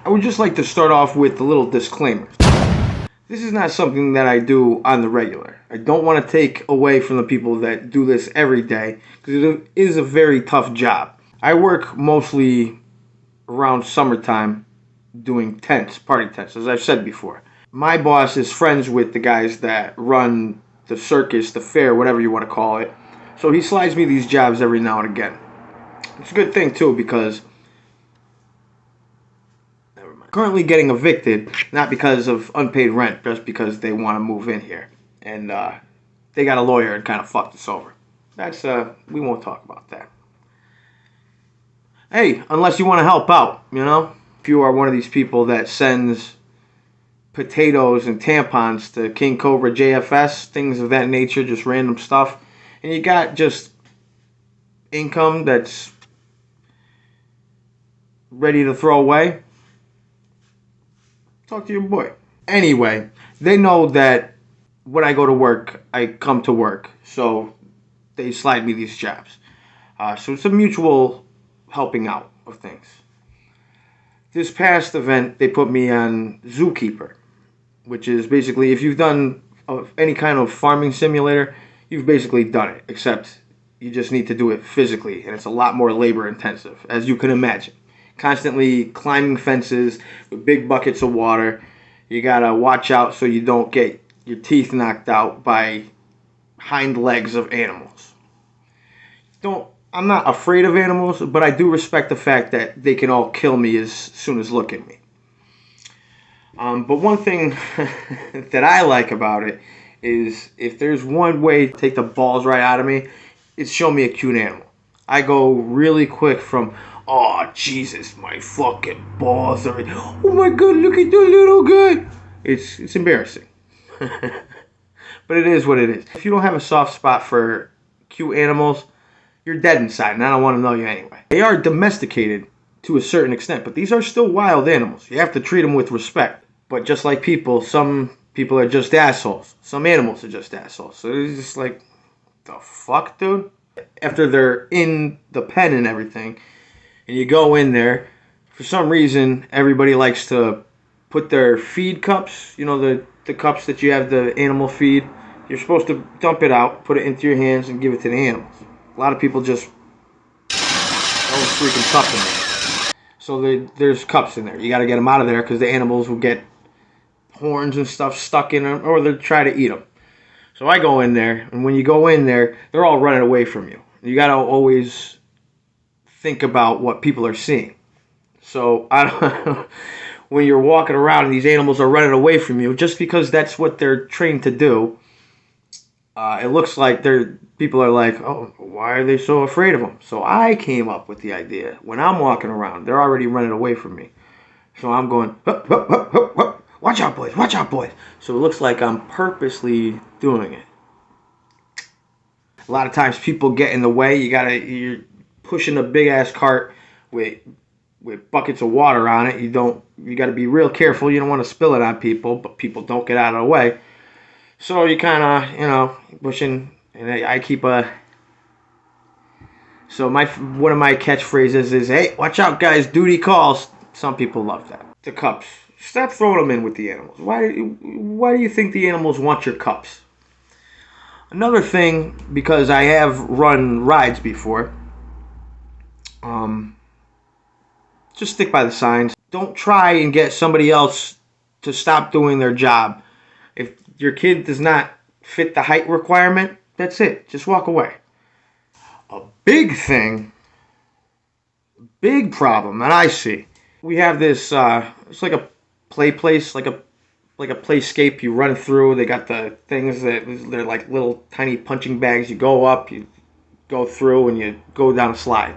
I would just like to start off with a little disclaimer. This is not something that I do on the regular. I don't want to take away from the people that do this every day, because it is a very tough job. I work mostly around summertime doing tents, party tents, as I've said before. My boss is friends with the guys that run the circus, the fair, whatever you want to call it. So he slides me these jobs every now and again. It's a good thing too, because currently getting evicted, not because of unpaid rent, just because they want to move in here. And they got a lawyer and kind of fucked us over. That's, we won't talk about that. Hey, unless you want to help out, you know? If you are one of these people that sends potatoes and tampons to King Cobra JFS, things of that nature, just random stuff, and you got just income that's ready to throw away, talk to your boy. Anyway, they know that when I go to work, I come to work. So they slide me these jobs. So it's a mutual helping out of things. This past event, they put me on Zookeeper, which is basically, if you've done any kind of farming simulator, you've basically done it, except you just need to do it physically, and it's a lot more labor intensive, as you can imagine. Constantly climbing fences with big buckets of water. You gotta watch out so you don't get your teeth knocked out by hind legs of animals. I'm not afraid of animals, but I do respect the fact that they can all kill me as soon as look at me. But one thing that I like about it is, if there's one way to take the balls right out of me, it's show me a cute animal. I go really quick from, oh, Jesus, my fucking balls are... Oh my God, look at the little guy. It's embarrassing. But it is what it is. If you don't have a soft spot for cute animals, you're dead inside, and I don't want to know you anyway. They are domesticated to a certain extent, but these are still wild animals. You have to treat them with respect. But just like people, some people are just assholes. Some animals are just assholes. So it's just like, the fuck, dude? After they're in the pen and everything, and you go in there, for some reason, everybody likes to put their feed cups, you know, the cups that you have the animal feed, you're supposed to dump it out, put it into your hands, and give it to the animals. A lot of people just throw a freaking cup in there. So there's cups in there. You got to get them out of there, because the animals will get horns and stuff stuck in them, or they'll try to eat them. So I go in there, and when you go in there, they're all running away from you. You got to always think about what people are seeing. So when you're walking around and these animals are running away from you, just because that's what they're trained to do, it looks like people are like, oh, why are they so afraid of them? So I came up with the idea. When I'm walking around, they're already running away from me. So I'm going, hup, hup, hup, hup, hup. Watch out, boys, watch out, boys. So it looks like I'm purposely doing it. A lot of times people get in the way. You're pushing a big ass cart with buckets of water on it. You got to be real careful. You don't want to spill it on people, but people don't get out of the way. So you kind of, pushing, and I keep so one of my catchphrases is, hey, watch out, guys, duty calls. Some people love that. The cups. Stop throwing them in with the animals. Why do you think the animals want your cups? Another thing, because I have run rides before, just stick by the signs. Don't try and get somebody else to stop doing their job. If your kid does not fit the height requirement, that's it. Just walk away. A big problem that I see. We have this, it's like a play place, like a playscape you run through. They got the things they're like little tiny punching bags. You go up, you go through, and you go down a slide.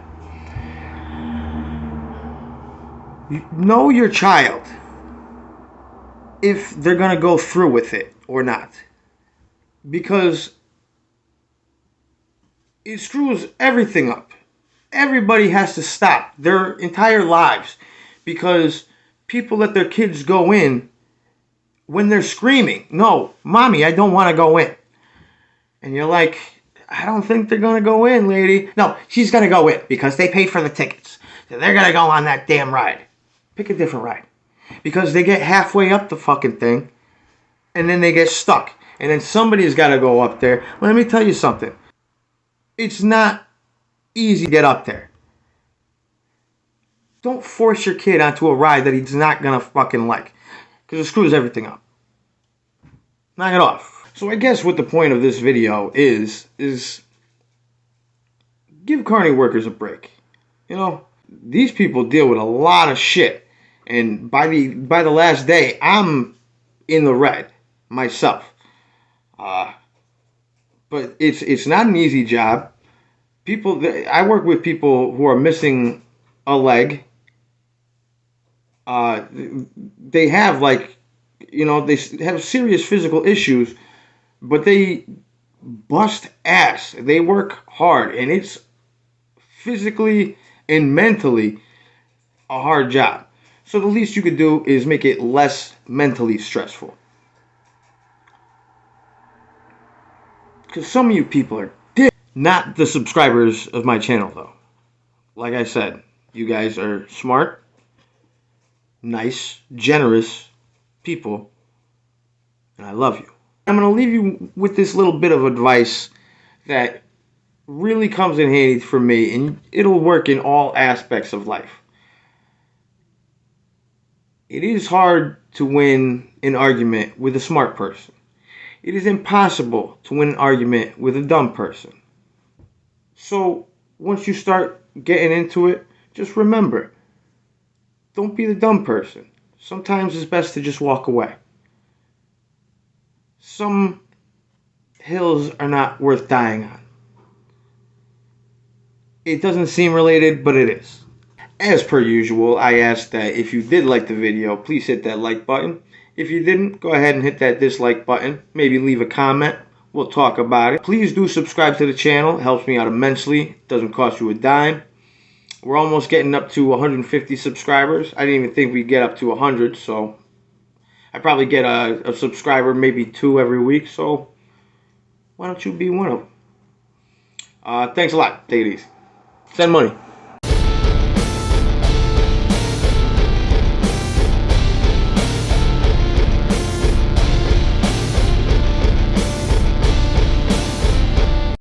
You know your child if they're going to go through with it or not. Because it screws everything up. Everybody has to stop their entire lives because people let their kids go in when they're screaming, no, mommy, I don't want to go in. And you're like, I don't think they're going to go in, lady. No, she's going to go in because they paid for the tickets. So they're going to go on that damn ride. Pick a different ride. because they get halfway up the fucking thing and then they get stuck. And then somebody's got to go up there. Well, let me tell you something. It's not easy to get up there. Don't force your kid onto a ride that he's not going to fucking like, because it screws everything up. Knock it off. So I guess what the point of this video is give Carny workers a break. You know, these people deal with a lot of shit. And by the last day, I'm in the red myself. But it's not an easy job. I work with people who are missing a leg. They have they have serious physical issues, but they bust ass. They work hard, and it's physically and mentally a hard job. So the least you could do is make it less mentally stressful. Because some of you people are not the subscribers of my channel, though. Like I said, you guys are smart, nice, generous people, and I love you. I'm going to leave you with this little bit of advice that really comes in handy for me, and it'll work in all aspects of life. It is hard to win an argument with a smart person. It is impossible to win an argument with a dumb person. So, once you start getting into it, just remember, don't be the dumb person. Sometimes it's best to just walk away. Some hills are not worth dying on. It doesn't seem related, but it is. As per usual, I ask that if you did like the video, please hit that like button. If you didn't, go ahead and hit that dislike button. Maybe leave a comment. We'll talk about it. Please do subscribe to the channel. It helps me out immensely. It doesn't cost you a dime. We're almost getting up to 150 subscribers. I didn't even think we'd get up to 100, so I probably get a subscriber, maybe 2 every week, so why don't you be one of them? Thanks a lot. Take it easy. Send money.